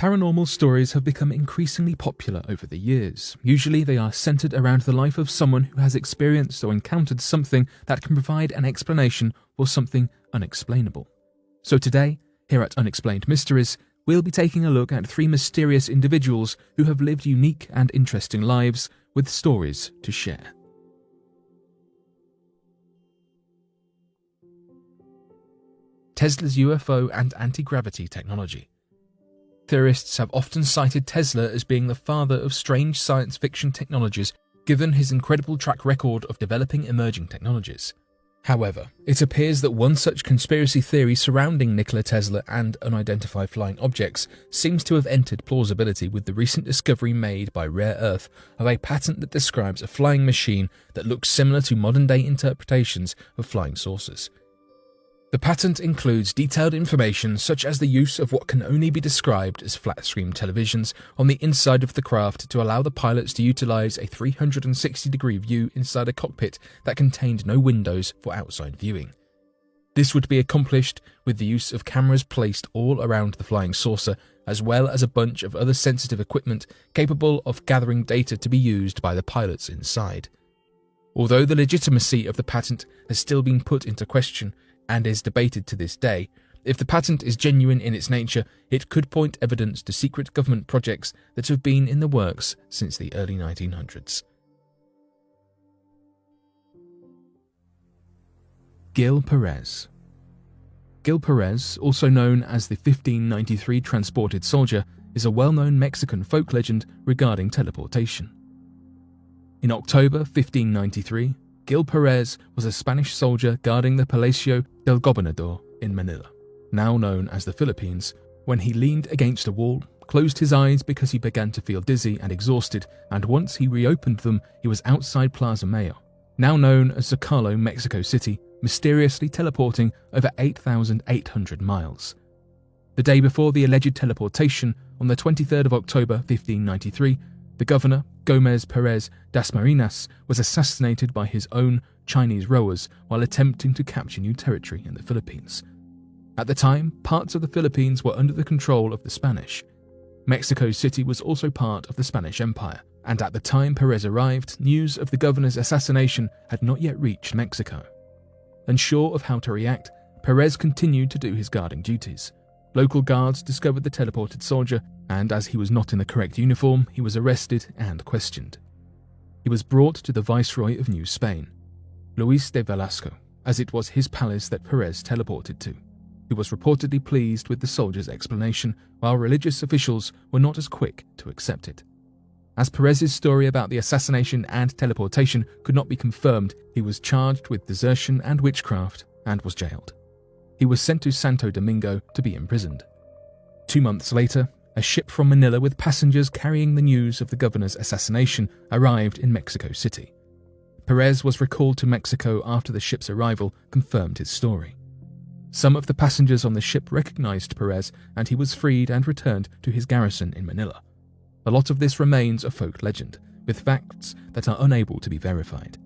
Paranormal stories have become increasingly popular over the years. Usually they are centered around the life of someone who has experienced or encountered something that can provide an explanation for something unexplainable. So today, here at Unexplained Mysteries, we'll be taking a look at 3 mysterious individuals who have lived unique and interesting lives with stories to share. Tesla's UFO and anti-gravity technology. Theorists have often cited Tesla as being the father of strange science fiction technologies, given his incredible track record of developing emerging technologies. However, it appears that one such conspiracy theory surrounding Nikola Tesla and unidentified flying objects seems to have entered plausibility with the recent discovery made by Rare Earth of a patent that describes a flying machine that looks similar to modern-day interpretations of flying saucers. The patent includes detailed information such as the use of what can only be described as flat-screen televisions on the inside of the craft to allow the pilots to utilize a 360-degree view inside a cockpit that contained no windows for outside viewing. This would be accomplished with the use of cameras placed all around the flying saucer, as well as a bunch of other sensitive equipment capable of gathering data to be used by the pilots inside. Although the legitimacy of the patent has still been put into question, and is debated to this day, if the patent is genuine in its nature, it could point evidence to secret government projects that have been in the works since the early 1900s. Gil Perez. Gil Perez, also known as the 1593 transported soldier, is a well-known Mexican folk legend regarding teleportation. In October 1593, Gil Perez was a Spanish soldier guarding the Palacio del Gobernador in Manila, now known as the Philippines, when he leaned against a wall, closed his eyes because he began to feel dizzy and exhausted, and once he reopened them, he was outside Plaza Mayor, now known as Zocalo, Mexico City, mysteriously teleporting over 8,800 miles. The day before the alleged teleportation, on the 23rd of October 1593, the governor, Gomez Perez Dasmariñas, was assassinated by his own Chinese rowers while attempting to capture new territory in the Philippines. At the time, parts of the Philippines were under the control of the Spanish. Mexico City was also part of the Spanish Empire, and at the time Perez arrived, news of the governor's assassination had not yet reached Mexico. Unsure of how to react, Perez continued to do his guarding duties. Local guards discovered the teleported soldier, and as he was not in the correct uniform, he was arrested and questioned. He was brought to the Viceroy of New Spain, Luis de Velasco, as it was his palace that Perez teleported to. He was reportedly pleased with the soldier's explanation, while religious officials were not as quick to accept it. As Perez's story about the assassination and teleportation could not be confirmed, he was charged with desertion and witchcraft and was jailed. He was sent to Santo Domingo to be imprisoned. 2 months later, a ship from Manila with passengers carrying the news of the governor's assassination arrived in Mexico City. Perez was recalled to Mexico after the ship's arrival confirmed his story. Some of the passengers on the ship recognized Perez, and he was freed and returned to his garrison in Manila. A lot of this remains a folk legend, with facts that are unable to be verified.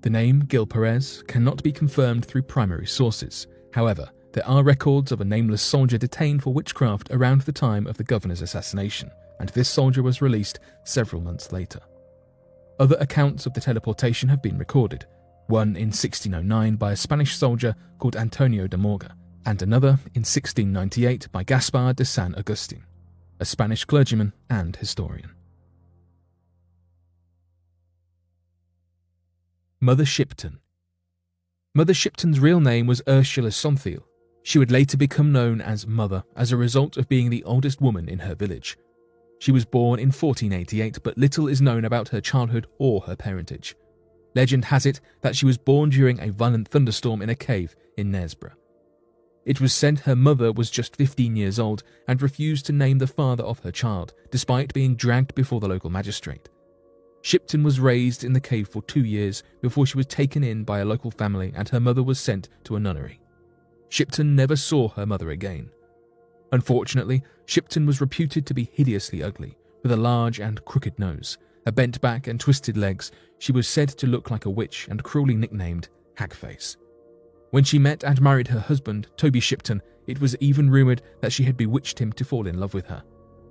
The name Gil Perez cannot be confirmed through primary sources. However, there are records of a nameless soldier detained for witchcraft around the time of the governor's assassination, and this soldier was released several months later. Other accounts of the teleportation have been recorded, one in 1609 by a Spanish soldier called Antonio de Morga, and another in 1698 by Gaspar de San Agustin, a Spanish clergyman and historian. Mother Shipton. Mother Shipton's real name was Ursula Sonthiel. She would later become known as Mother as a result of being the oldest woman in her village. She was born in 1488, but little is known about her childhood or her parentage. Legend has it that she was born during a violent thunderstorm in a cave in Nesbra. It was said her mother was just 15 years old and refused to name the father of her child, despite being dragged before the local magistrate. Shipton was raised in the cave for 2 years before she was taken in by a local family and her mother was sent to a nunnery. Shipton never saw her mother again. Unfortunately, Shipton was reputed to be hideously ugly, with a large and crooked nose, a bent back and twisted legs. She was said to look like a witch and cruelly nicknamed Hagface. When she met and married her husband, Toby Shipton, it was even rumoured that she had bewitched him to fall in love with her.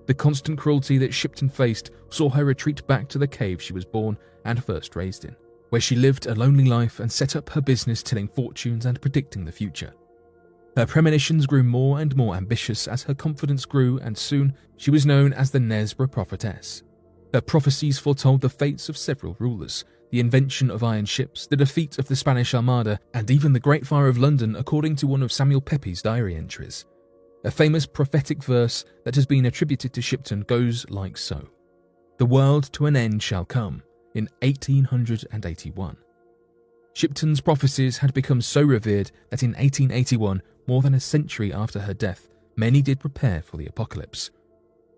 The constant cruelty that Shipton faced saw her retreat back to the cave she was born and first raised in, where she lived a lonely life and set up her business telling fortunes and predicting the future. Her premonitions grew more and more ambitious as her confidence grew, and soon she was known as the Nesbra prophetess. Her prophecies foretold the fates of several rulers, the invention of iron ships, the defeat of the Spanish Armada, and even the Great Fire of London, according to one of Samuel Pepys' diary entries. A famous prophetic verse that has been attributed to Shipton goes like so: "The world to an end shall come in 1881. Shipton's prophecies had become so revered that in 1881, more than a century after her death, many did prepare for the apocalypse.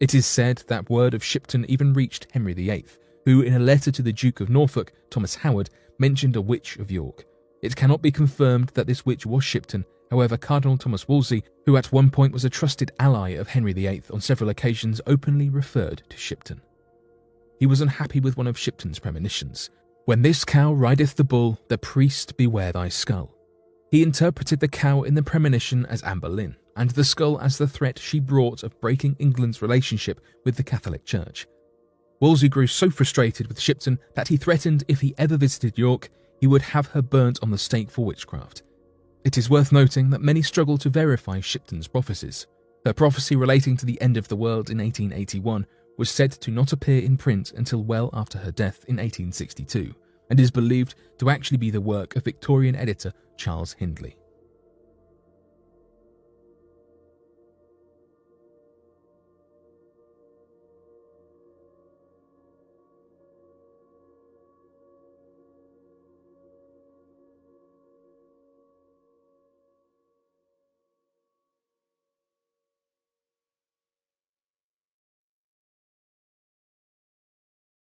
It is said that word of Shipton even reached Henry VIII, who in a letter to the Duke of Norfolk, Thomas Howard, mentioned a witch of York. It cannot be confirmed that this witch was Shipton. However, Cardinal Thomas Wolsey, who at one point was a trusted ally of Henry VIII, on several occasions openly referred to Shipton. He was unhappy with one of Shipton's premonitions. "When this cow rideth the bull, the priest beware thy skull." He interpreted the cow in the premonition as Anne Boleyn, and the skull as the threat she brought of breaking England's relationship with the Catholic Church. Wolsey grew so frustrated with Shipton that he threatened if he ever visited York, he would have her burnt on the stake for witchcraft. It is worth noting that many struggle to verify Shipton's prophecies. Her prophecy relating to the end of the world in 1881 was said to not appear in print until well after her death in 1862, and is believed to actually be the work of Victorian editor Charles Hindley.